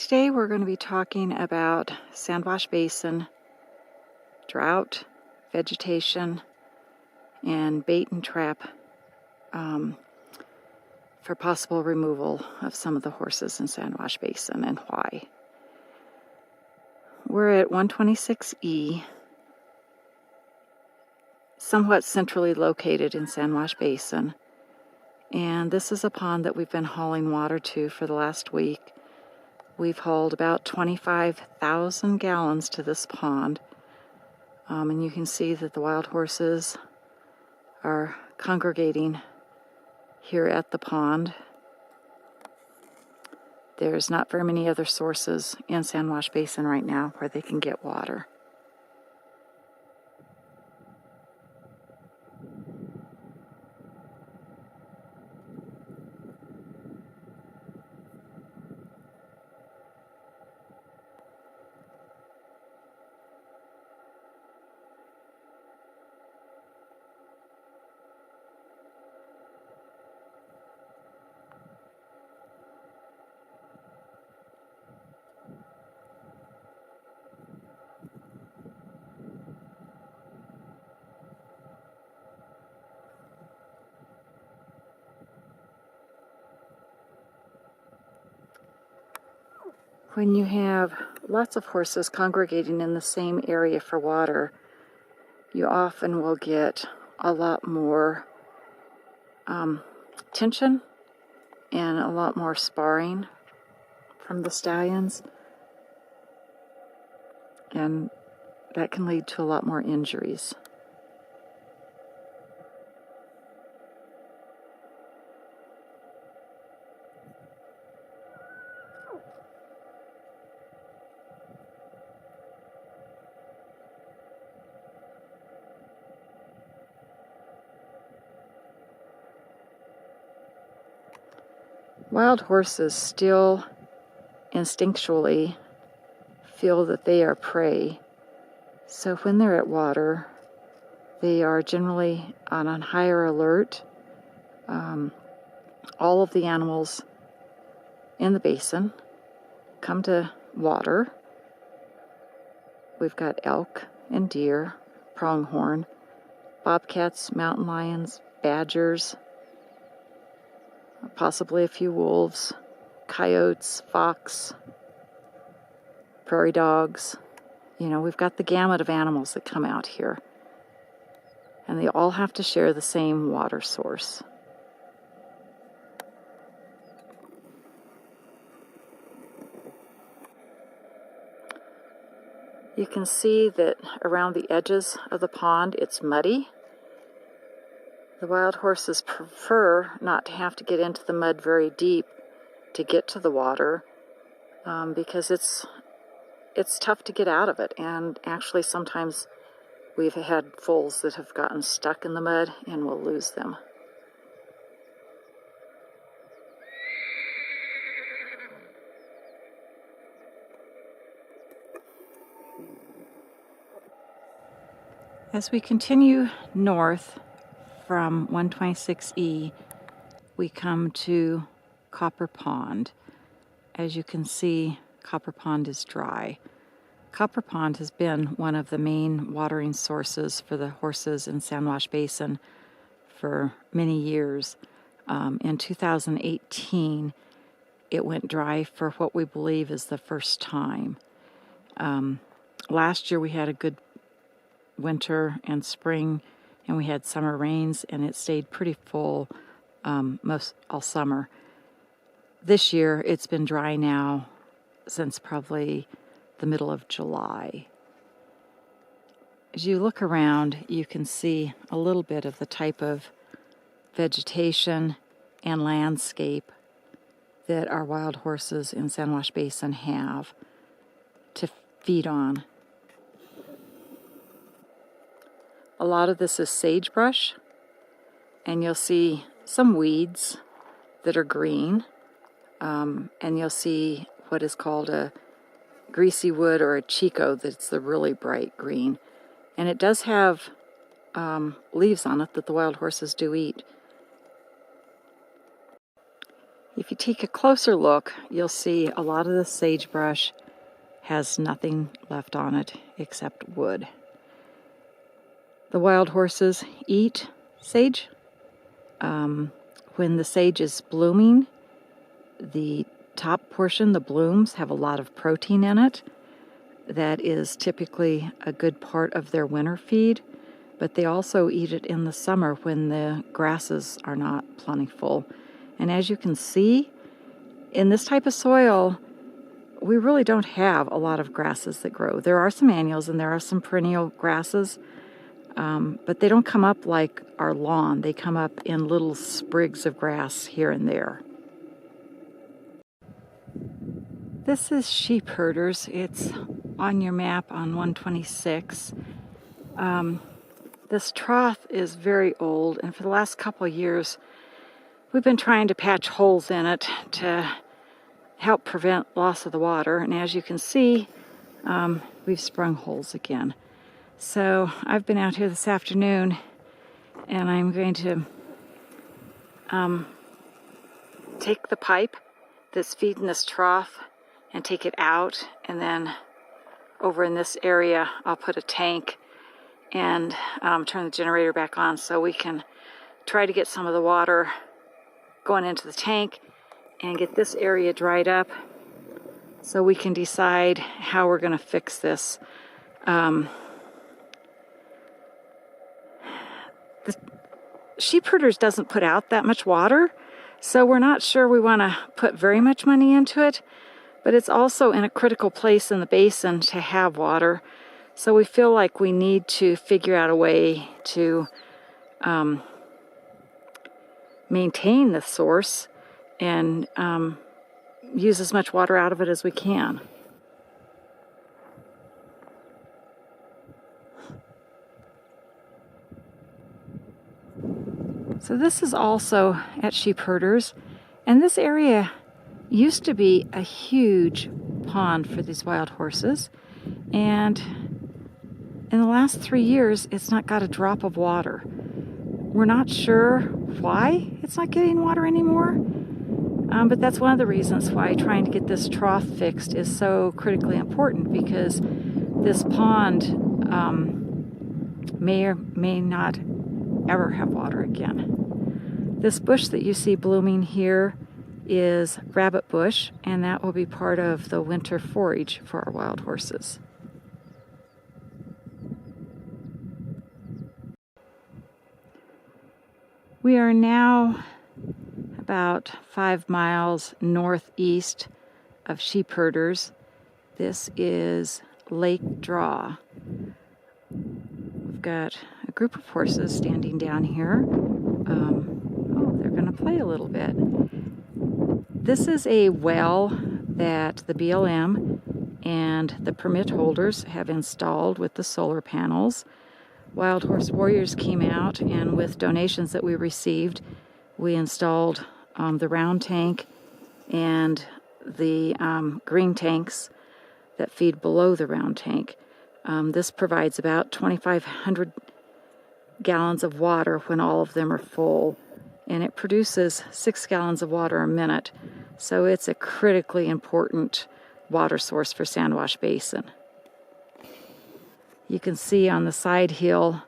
Today we're going to be talking about Sand Wash Basin, drought, vegetation, and bait and trap for possible removal of some of the horses in Sand Wash Basin and why. We're at 126E, somewhat centrally located in Sand Wash Basin, and this is a pond that we've been hauling water to for the last week. We've hauled about 25,000 gallons to this pond, and you can see that the wild horses are congregating here at the pond. There's not very many other sources in Sand Wash Basin right now where they can get water. When you have lots of horses congregating in the same area for water, you often will get a lot more tension and a lot more sparring from the stallions, and that can lead to a lot more injuries. Wild horses still instinctually feel that they are prey, so when they're at water, they are generally on a higher alert. All of the animals in the basin come to water. We've got elk and deer, pronghorn, bobcats, mountain lions, badgers, possibly a few wolves, coyotes, fox, prairie dogs. You know, we've got the gamut of animals that come out here, and they all have to share the same water source. You can see that around the edges of the pond it's muddy. The wild horses prefer not to have to get into the mud very deep to get to the water, because it's tough to get out of it, and actually sometimes we've had foals that have gotten stuck in the mud and we'll lose them. As we continue north from 126E, we come to Copper Pond. As you can see, Copper Pond is dry. Copper Pond has been one of the main watering sources for the horses in Sand Wash Basin for many years. In 2018, it went dry for what we believe is the first time. Last year we had a good winter and spring, and we had summer rains, and it stayed pretty full all summer. This year it's been dry now since probably the middle of July. As you look around, you can see a little bit of the type of vegetation and landscape that our wild horses in Sand Wash Basin have to feed on. A lot of this is sagebrush, and you'll see some weeds that are green, and you'll see what is called a greasy wood or a chico that's the really bright green. And it does have leaves on it that the wild horses do eat. If you take a closer look, you'll see a lot of the sagebrush has nothing left on it except wood. The wild horses eat sage. When the sage is blooming, the top portion, the blooms, have a lot of protein in it. That is typically a good part of their winter feed, but they also eat it in the summer when the grasses are not plentiful. And as you can see, in this type of soil, we really don't have a lot of grasses that grow. There are some annuals and there are some perennial grasses, but they don't come up like our lawn. They come up in little sprigs of grass here and there. This is sheep herders. It's on your map on 126. This trough is very old, and for the last couple of years, we've been trying to patch holes in it to help prevent loss of the water. And as you can see, we've sprung holes again. So I've been out here this afternoon, and I'm going to take the pipe that's feeding this trough and take it out, and then over in this area I'll put a tank and turn the generator back on so we can try to get some of the water going into the tank and get this area dried up so we can decide how we're going to fix this. The sheep herders doesn't put out that much water, so we're not sure we want to put very much money into it, but it's also in a critical place in the basin to have water, so we feel like we need to figure out a way to maintain the source and use as much water out of it as we can. So this is also at sheep herders, and this area used to be a huge pond for these wild horses, and in the last 3 years it's not got a drop of water. We're not sure why it's not getting water anymore, but that's one of the reasons why trying to get this trough fixed is so critically important, because this pond may or may not ever have water again. This bush that you see blooming here is rabbit bush, and that will be part of the winter forage for our wild horses. We are now about 5 miles northeast of sheep herders. This is Lake Draw. We've got a group of horses standing down here. Oh, they're going to play a little bit. This is a well that the BLM and the permit holders have installed with the solar panels. Wild Horse Warriors came out, and with donations that we received, we installed the round tank and the green tanks that feed below the round tank. This provides about 2,500 gallons of water when all of them are full, and it produces 6 gallons of water a minute. So it's a critically important water source for Sand Wash Basin. You can see on the side hill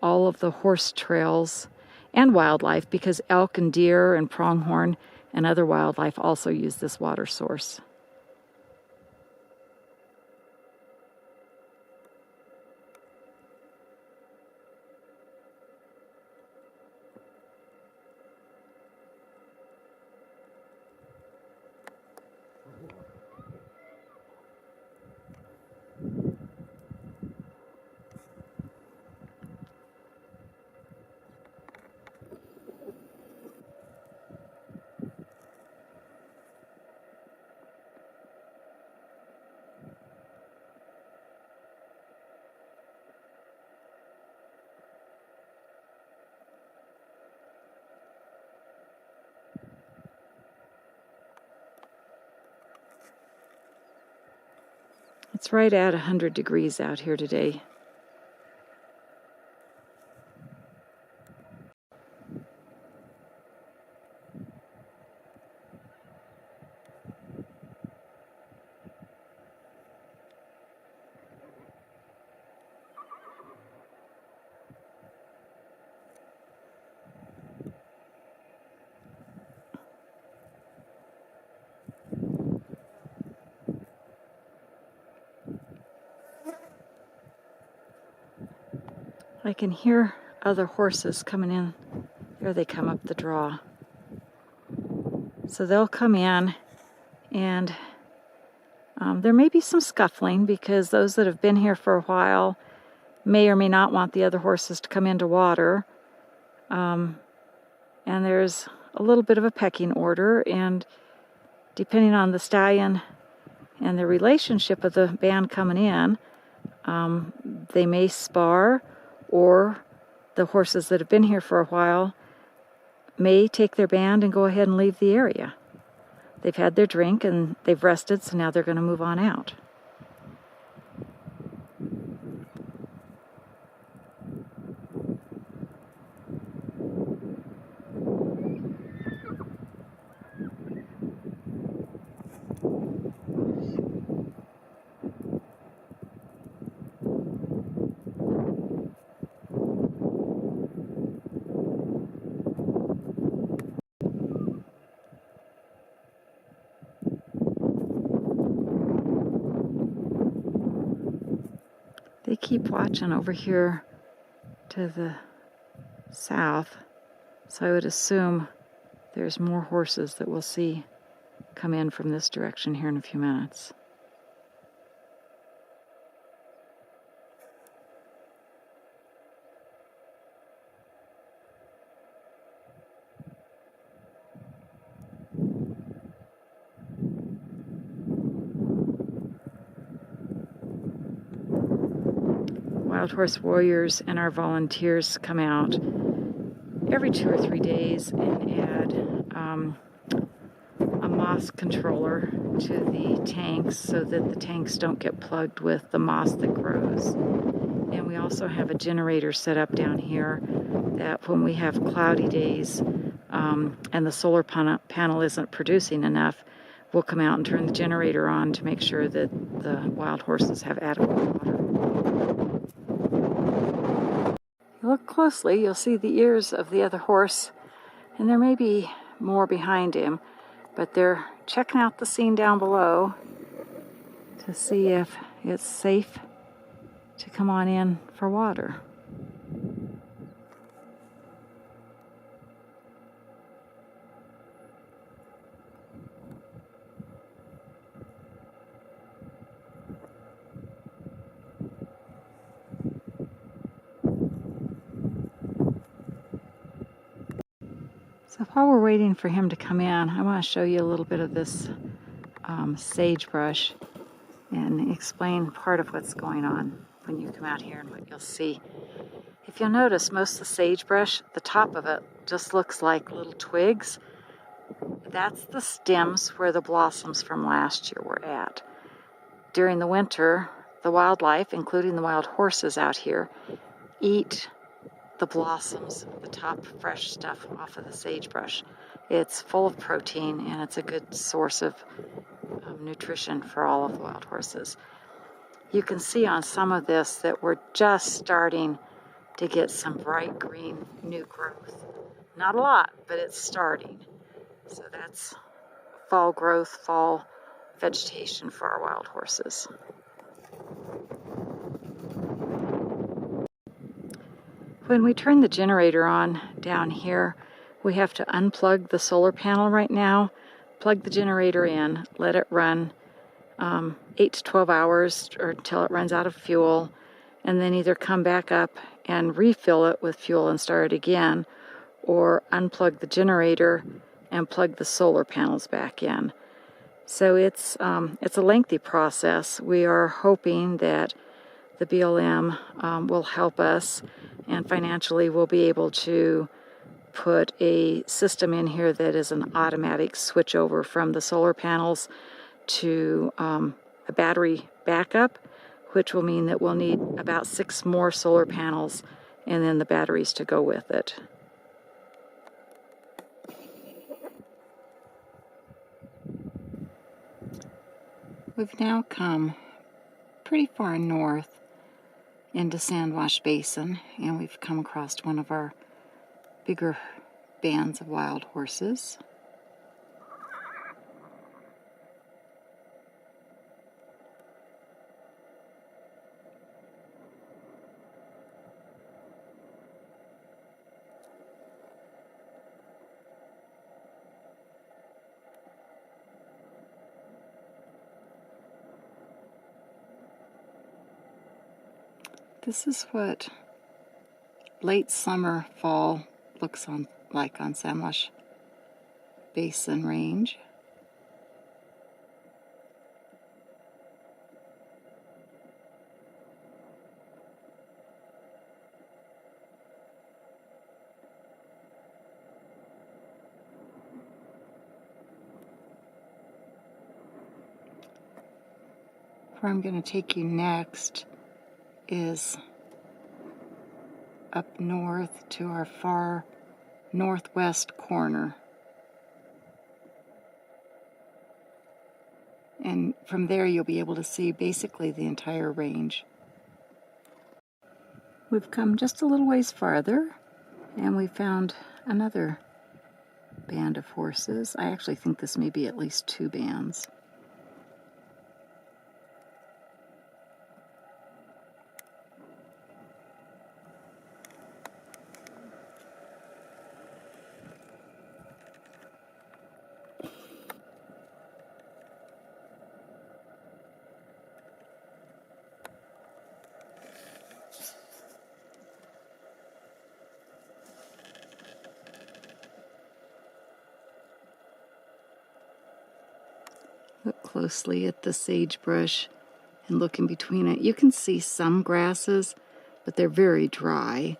all of the horse trails and wildlife, because elk and deer and pronghorn and other wildlife also use this water source. It's right at 100 degrees out here today. I can hear other horses coming in. There they come up the draw. So they'll come in, and there may be some scuffling because those that have been here for a while may or may not want the other horses to come into water. And there's a little bit of a pecking order, and depending on the stallion and the relationship of the band coming in, they may spar, or the horses that have been here for a while may take their band and go ahead and leave the area. They've had their drink and they've rested, so now they're going to move on out. They keep watching over here to the south, so I would assume there's more horses that we'll see come in from this direction here in a few minutes. Wild Horse Warriors and our volunteers come out every 2 or 3 days and add a moss controller to the tanks so that the tanks don't get plugged with the moss that grows. And we also have a generator set up down here that when we have cloudy days and the solar panel isn't producing enough, we'll come out and turn the generator on to make sure that the wild horses have adequate water. If you look closely, you'll see the ears of the other horse, and there may be more behind him, but they're checking out the scene down below to see if it's safe to come on in for water. So while we're waiting for him to come in, I want to show you a little bit of this sagebrush and explain part of what's going on when you come out here and what you'll see. If you'll notice, most of the sagebrush, the top of it just looks like little twigs. That's the stems where the blossoms from last year were at. During the winter, the wildlife, including the wild horses out here, eat the blossoms, the top fresh stuff off of the sagebrush. It's full of protein and it's a good source of nutrition for all of the wild horses. You can see on some of this that we're just starting to get some bright green new growth. Not a lot, but it's starting. So that's fall growth, fall vegetation for our wild horses. When we turn the generator on down here, we have to unplug the solar panel right now, plug the generator in, let it run 8 to 12 hours or until it runs out of fuel, and then either come back up and refill it with fuel and start it again, or unplug the generator and plug the solar panels back in. So it's a lengthy process. We are hoping that the BLM will help us, and financially we'll be able to put a system in here that is an automatic switch over from the solar panels to a battery backup, which will mean that we'll need about 6 more solar panels and then the batteries to go with it. We've now come pretty far north into Sand Wash Basin, and we've come across one of our bigger bands of wild horses. This is what late summer, fall looks like on Sand Wash Basin Range. Where I'm going to take you next is up north to our far northwest corner. And from there you'll be able to see basically the entire range. We've come just a little ways farther and we found another band of horses. I actually think this may be at least 2 bands. Look closely at the sagebrush and look in between it. You can see some grasses, but they're very dry.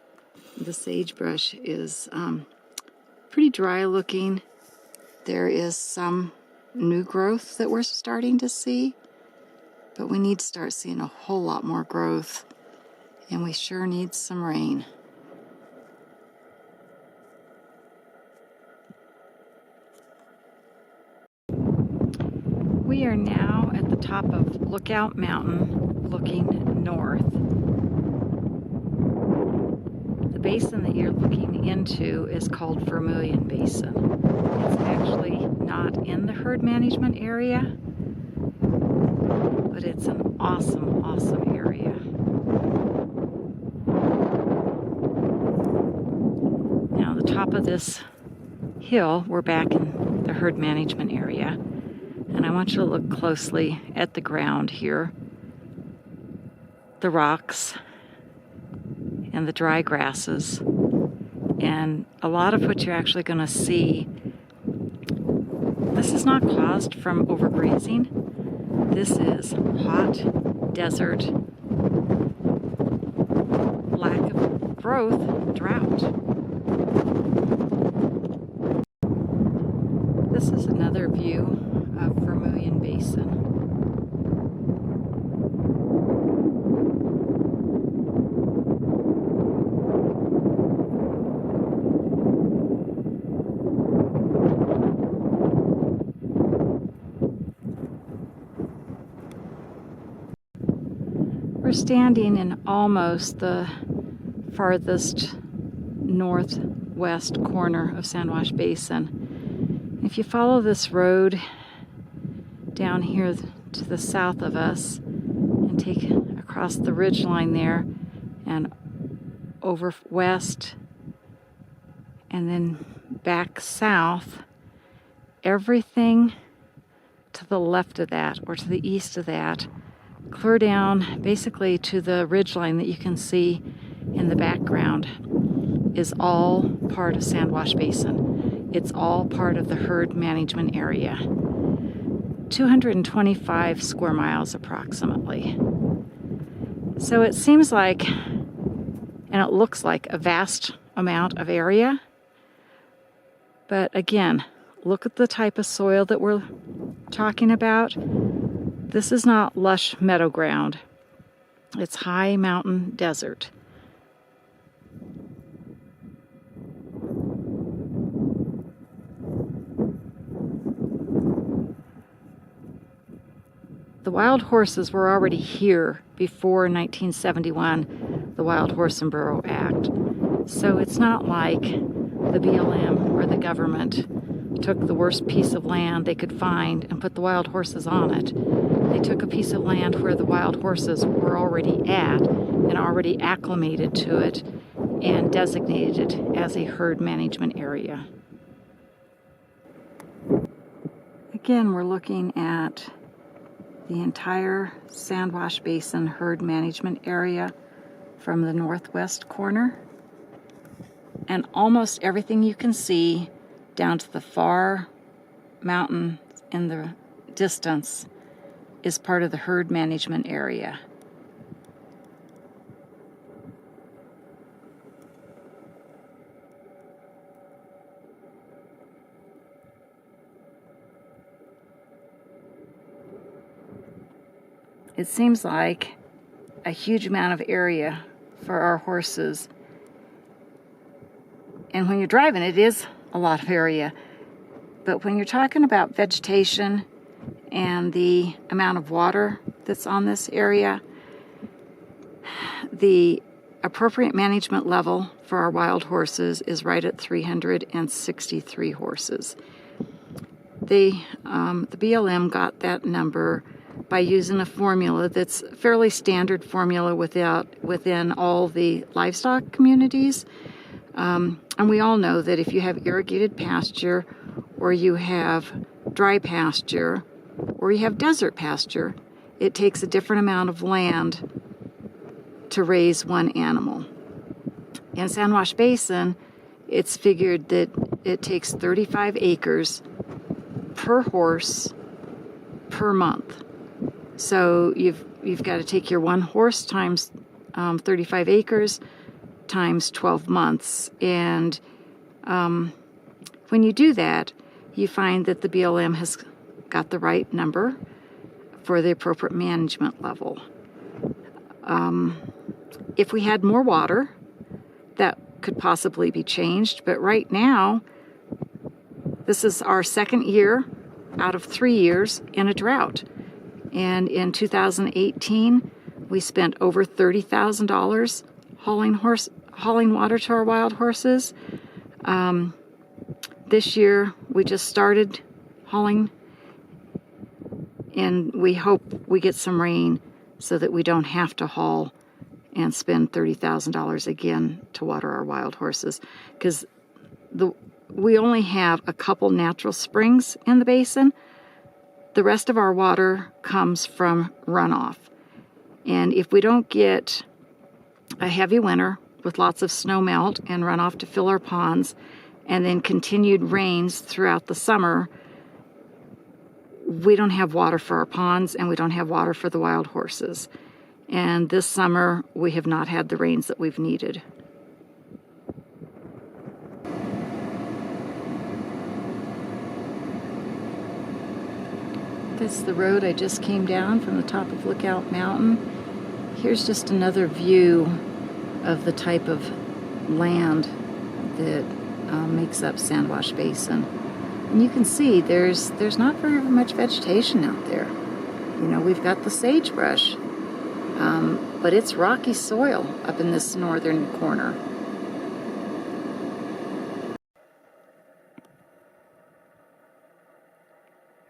The sagebrush is pretty dry looking. There is some new growth that we're starting to see, but we need to start seeing a whole lot more growth, and we sure need some rain. We are now at the top of Lookout Mountain looking north. The basin that you're looking into is called Vermilion Basin. It's actually not in the herd management area, but it's an awesome, awesome area. Now, the top of this hill, we're back in the herd management area. And I want you to look closely at the ground here, the rocks and the dry grasses. And a lot of what you're actually going to see, this is not caused from overgrazing. This is hot desert, lack of growth, drought. This is another view of Vermilion Basin. We're standing in almost the farthest northwest corner of Sand Wash Basin. If you follow this road down here to the south of us and take across the ridge line there and over west and then back south, everything to the left of that or to the east of that, clear down basically to the ridge line that you can see in the background, is all part of Sand Wash Basin. It's all part of the herd management area. 225 square miles approximately. So it seems like, and it looks like, a vast amount of area. But again, look at the type of soil that we're talking about. This is not lush meadow ground. It's high mountain desert. The wild horses were already here before 1971, the Wild Horse and Burro Act. So it's not like the BLM or the government took the worst piece of land they could find and put the wild horses on it. They took a piece of land where the wild horses were already at and already acclimated to it and designated it as a herd management area. Again, we're looking at the entire Sand Wash Basin herd management area from the northwest corner. And almost everything you can see down to the far mountain in the distance is part of the herd management area. It seems like a huge amount of area for our horses. And when you're driving, it is a lot of area. But when you're talking about vegetation and the amount of water that's on this area, the appropriate management level for our wild horses is right at 363 horses. The BLM got that number by using a formula that's a fairly standard formula within all the livestock communities. And we all know that if you have irrigated pasture, or you have dry pasture, or you have desert pasture, it takes a different amount of land to raise one animal. In Sand Wash Basin, it's figured that it takes 35 acres per horse per month. So you've got to take your one horse times 35 acres times 12 months. And when you do that, you find that the BLM has got the right number for the appropriate management level. If we had more water, that could possibly be changed. But right now, this is our second year out of 3 years in a drought. And in 2018, we spent over $30,000 hauling water to our wild horses. This year, we just started hauling, and we hope we get some rain so that we don't have to haul and spend $30,000 again to water our wild horses. Because we only have a couple natural springs in the basin. The rest of our water comes from runoff. And if we don't get a heavy winter with lots of snow melt and runoff to fill our ponds, and then continued rains throughout the summer, we don't have water for our ponds and we don't have water for the wild horses. And this summer, we have not had the rains that we've needed. That's the road I just came down from the top of Lookout Mountain. Here's just another view of the type of land that makes up Sand Wash Basin. And you can see there's not very much vegetation out there. You know, we've got the sagebrush, but it's rocky soil up in this northern corner.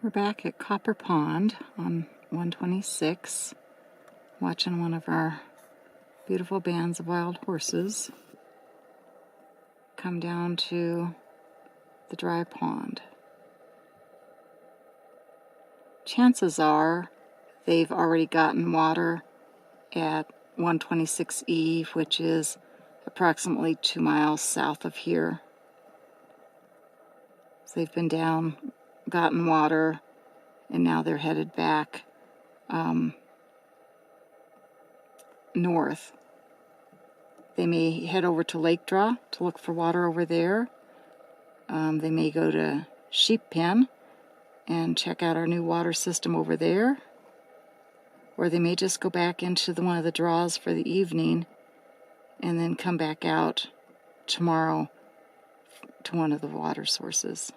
We're back at Copper Pond on 126, watching one of our beautiful bands of wild horses come down to the dry pond. Chances are they've already gotten water at 126 Eve, which is approximately 2 miles south of here. So they've been down, gotten water, and now they're headed back north. They may head over to Lake Draw to look for water over there. They may go to Sheep Pen and check out our new water system over there. Or they may just go back into one of the draws for the evening and then come back out tomorrow to one of the water sources.